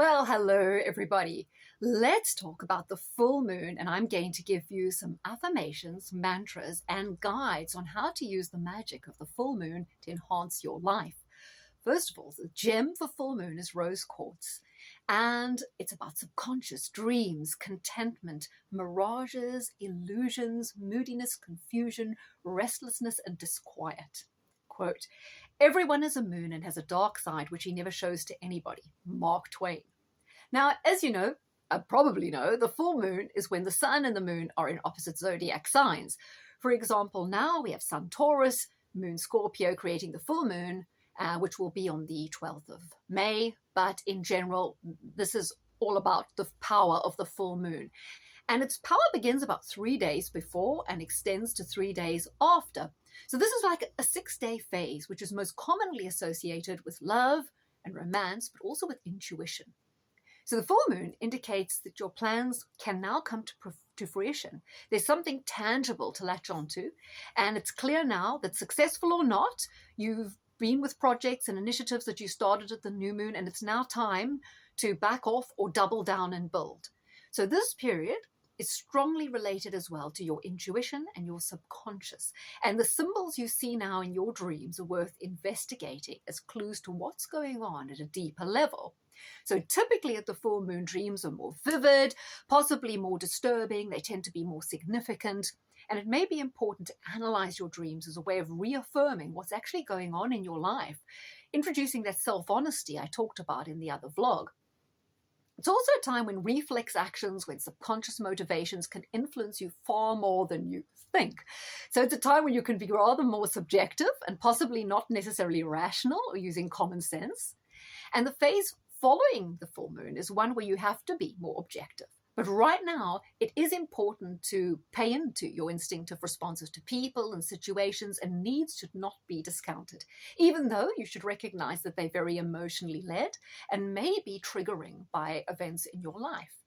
Well, hello, everybody. Let's talk about the full moon, and I'm going to give you some affirmations, mantras, and guides on how to use the magic of the full moon to enhance your life. First of all, the gem for full moon is rose quartz, and it's about subconscious dreams, contentment, mirages, illusions, moodiness, confusion, restlessness, and disquiet. Quote, everyone is a moon and has a dark side which he never shows to anybody. Mark Twain. Now, as you know, probably know, the full moon is when the sun and the moon are in opposite zodiac signs. For example, now we have Sun Taurus, Moon Scorpio creating the full moon, which will be on the 12th of May. But in general, this is all about the power of the full moon. And its power begins about 3 days before and extends to 3 days after. So this is like a 6-day phase, which is most commonly associated with love and romance, but also with intuition. So the full moon indicates that your plans can now come to fruition. There's something tangible to latch onto, and it's clear now that, successful or not, you've been with projects and initiatives that you started at the new moon, and it's now time to back off or double down and build. So this period is strongly related as well to your intuition and your subconscious. And the symbols you see now in your dreams are worth investigating as clues to what's going on at a deeper level. So typically at the full moon, dreams are more vivid, possibly more disturbing. They tend to be more significant. And it may be important to analyze your dreams as a way of reaffirming what's actually going on in your life, introducing that self-honesty I talked about in the other vlog. It's also a time when reflex actions, when subconscious motivations can influence you far more than you think. So it's a time when you can be rather more subjective and possibly not necessarily rational or using common sense. And the phase following the full moon is one where you have to be more objective. But right now, it is important to pay into your instinctive responses to people and situations, and needs should not be discounted, even though you should recognize that they're very emotionally led and may be triggering by events in your life.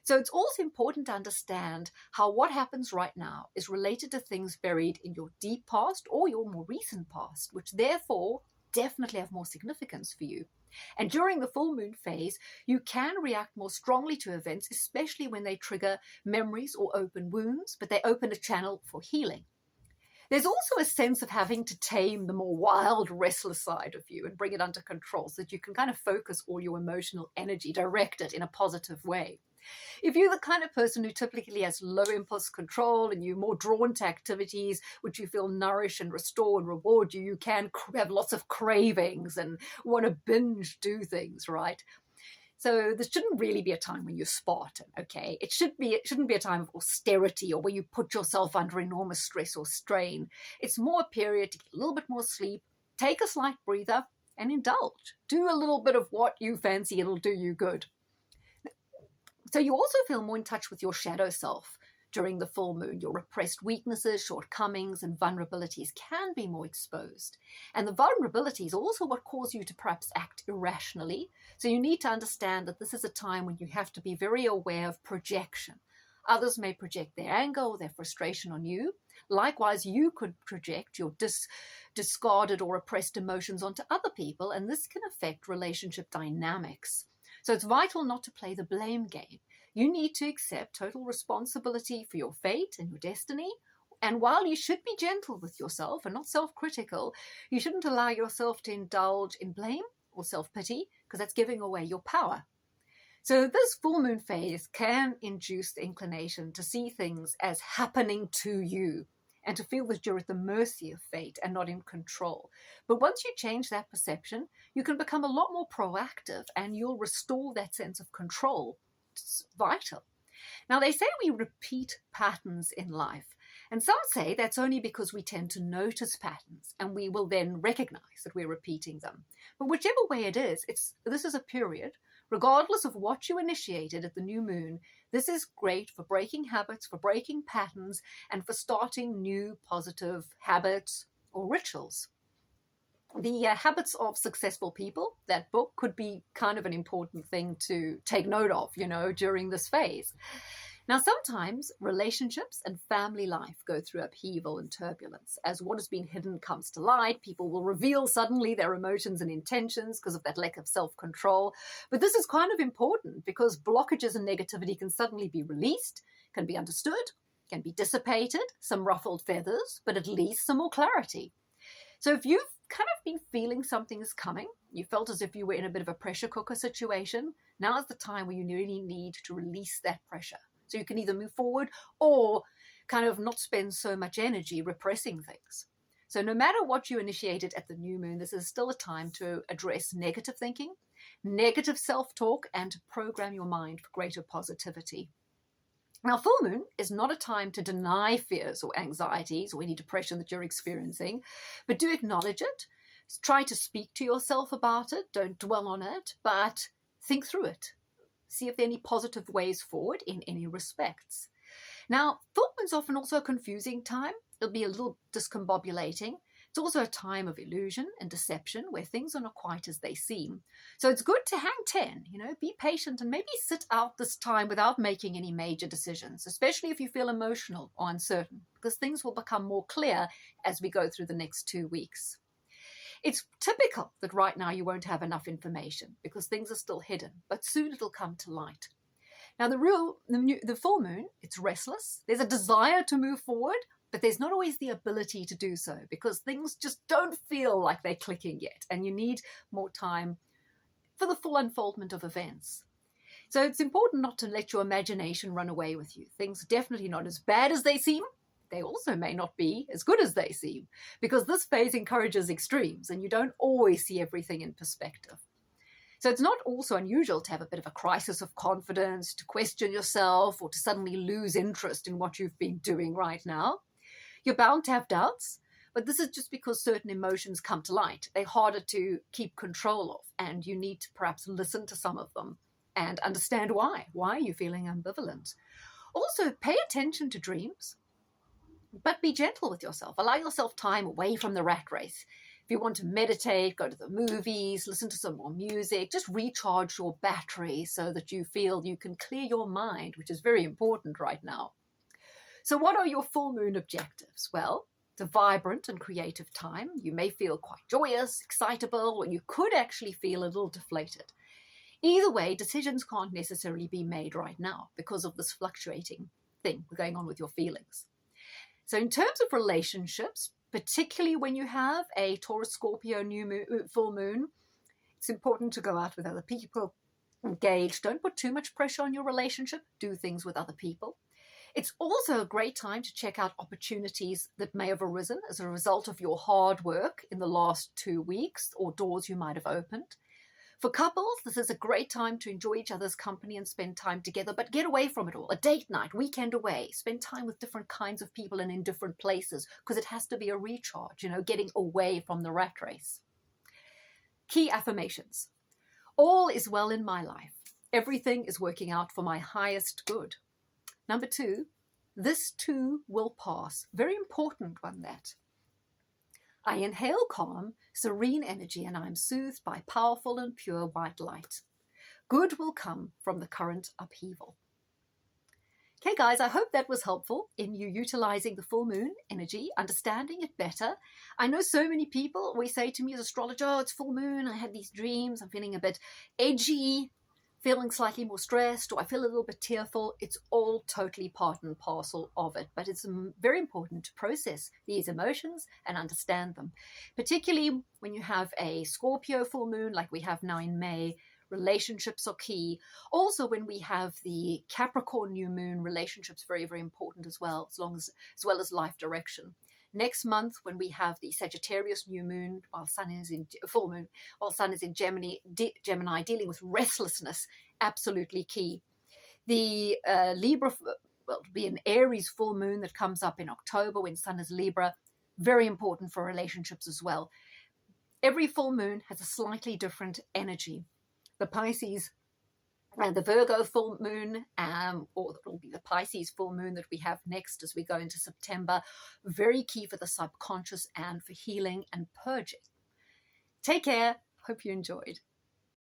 So it's also important to understand how what happens right now is related to things buried in your deep past or your more recent past, which therefore definitely have more significance for you. And during the full moon phase, you can react more strongly to events, especially when they trigger memories or open wounds, but they open a channel for healing. There's also a sense of having to tame the more wild, restless side of you and bring it under control so that you can kind of focus all your emotional energy, direct it in a positive way. If you're the kind of person who typically has low impulse control and you're more drawn to activities which you feel nourish and restore and reward you, you can have lots of cravings and want to binge do things, right? So this shouldn't really be a time when you're Spartan, okay? It shouldn't be a time of austerity or where you put yourself under enormous stress or strain. It's more a period to get a little bit more sleep, take a slight breather, and indulge. Do a little bit of what you fancy, it'll do you good. So you also feel more in touch with your shadow self during the full moon. Your repressed weaknesses, shortcomings, and vulnerabilities can be more exposed. And the vulnerabilities are also what cause you to perhaps act irrationally. So you need to understand that this is a time when you have to be very aware of projection. Others may project their anger or their frustration on you. Likewise, you could project your discarded or repressed emotions onto other people, and this can affect relationship dynamics. So it's vital not to play the blame game. You need to accept total responsibility for your fate and your destiny. And while you should be gentle with yourself and not self-critical, you shouldn't allow yourself to indulge in blame or self-pity, because that's giving away your power. So this full moon phase can induce the inclination to see things as happening to you and to feel that you're at the mercy of fate and not in control. But once you change that perception, you can become a lot more proactive and you'll restore that sense of control. It's vital. Now, they say we repeat patterns in life, and some say that's only because we tend to notice patterns and we will then recognize that we're repeating them. But whichever way it is, this is a period, regardless of what you initiated at the new moon, this is great for breaking habits, for breaking patterns, and for starting new positive habits or rituals. The Habits of Successful People, that book, could be kind of an important thing to take note of, during this phase. Now, sometimes relationships and family life go through upheaval and turbulence. As what has been hidden comes to light, people will reveal suddenly their emotions and intentions because of that lack of self-control. But this is kind of important because blockages and negativity can suddenly be released, can be understood, can be dissipated, some ruffled feathers, but at least some more clarity. So if you've kind of been feeling something is coming, you felt as if you were in a bit of a pressure cooker situation, now is the time where you really need to release that pressure. So you can either move forward or kind of not spend so much energy repressing things. So no matter what you initiated at the new moon, this is still a time to address negative thinking, negative self-talk, and to program your mind for greater positivity. Now, full moon is not a time to deny fears or anxieties or any depression that you're experiencing, but do acknowledge it. Try to speak to yourself about it. Don't dwell on it, but think through it. See if there are any positive ways forward in any respects. Now, full moon's often also a confusing time. It'll be a little discombobulating. It's also a time of illusion and deception where things are not quite as they seem. So it's good to hang 10, be patient and maybe sit out this time without making any major decisions, especially if you feel emotional or uncertain, because things will become more clear as we go through the next 2 weeks. It's typical that right now you won't have enough information because things are still hidden, but soon it'll come to light. Now, the full moon, it's restless. There's a desire to move forward, but there's not always the ability to do so because things just don't feel like they're clicking yet, and you need more time for the full unfoldment of events. So it's important not to let your imagination run away with you. Things are definitely not as bad as they seem. They also may not be as good as they seem because this phase encourages extremes and you don't always see everything in perspective. So it's not also unusual to have a bit of a crisis of confidence, to question yourself, or to suddenly lose interest in what you've been doing right now. You're bound to have doubts, but this is just because certain emotions come to light. They're harder to keep control of, and you need to perhaps listen to some of them and understand why. Why are you feeling ambivalent? Also, pay attention to dreams, but be gentle with yourself. Allow yourself time away from the rat race. If you want to meditate, go to the movies, listen to some more music, just recharge your battery so that you feel you can clear your mind, which is very important right now. So what are your full moon objectives? Well, it's a vibrant and creative time. You may feel quite joyous, excitable, or you could actually feel a little deflated. Either way, decisions can't necessarily be made right now because of this fluctuating thing going on with your feelings. So in terms of relationships, particularly when you have a Taurus, Scorpio, full moon, it's important to go out with other people, engage. Don't put too much pressure on your relationship. Do things with other people. It's also a great time to check out opportunities that may have arisen as a result of your hard work in the last 2 weeks or doors you might have opened. For couples, this is a great time to enjoy each other's company and spend time together, but get away from it all. A date night, weekend away, spend time with different kinds of people and in different places because it has to be a recharge, getting away from the rat race. Key affirmations. All is well in my life. Everything is working out for my highest good. Number 2, this too will pass. Very important one, that. I inhale calm, serene energy, and I'm soothed by powerful and pure white light. Good will come from the current upheaval. Okay, guys, I hope that was helpful in you utilizing the full moon energy, understanding it better. I know so many people always say to me as astrologer, oh, it's full moon, I had these dreams, I'm feeling a bit edgy, feeling slightly more stressed, or I feel a little bit tearful. It's all totally part and parcel of it, but it's very important to process these emotions and understand them, particularly when you have a Scorpio full moon like we have now in May. Relationships are key. Also, when we have the Capricorn new moon, relationships very, very important as well, as well as life direction. Next month, when we have the Sagittarius new moon, while Sun is in full moon, while Sun is in Gemini, dealing with restlessness, absolutely key. The Libra, well, it'll be an Aries full moon that comes up in October when Sun is Libra, very important for relationships as well. Every full moon has a slightly different energy. The Pisces and the Virgo full moon, or it will be the Pisces full moon that we have next as we go into September, very key for the subconscious and for healing and purging. Take care. Hope you enjoyed.